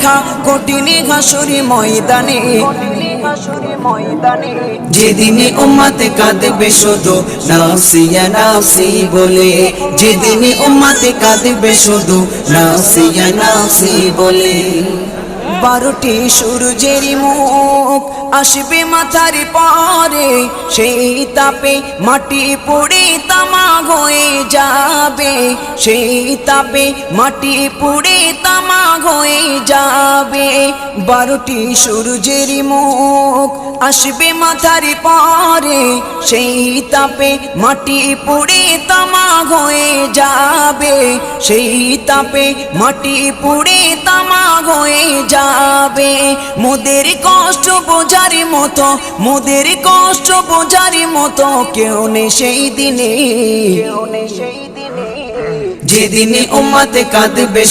লেখা কঠিন হাসুরি ময়দানে, যেদিনে উম্মতে কাঁদবে শুধু নাফসি ইয়া নাফসি বলে, যেদিনে উম্মতে কাঁদবে শুধু নাফসি ইয়া নাফসি বলে। 12টি সূর্যের মুখ আসবে মাথার পরে, সেই তাপে মাটি পুড়ে তামা হয়ে যাবে, সেই তাপে মাটি পুড়ে তামা হয়ে যাবে। 12টি সূর্যের মুখ আসবে মাথার পরে, সেই তাপে মাটি পুড়ে তামা হয়ে যাবে, সেই তাপে মাটি পুড়ে তামা হয়ে যাবে। মোদের কষ্ট বোঝার মতো, মোদের কষ্ট বোঝার মতো কেউ নেই সেই দিনে, যেদিনে উম্মতে কাঁদবে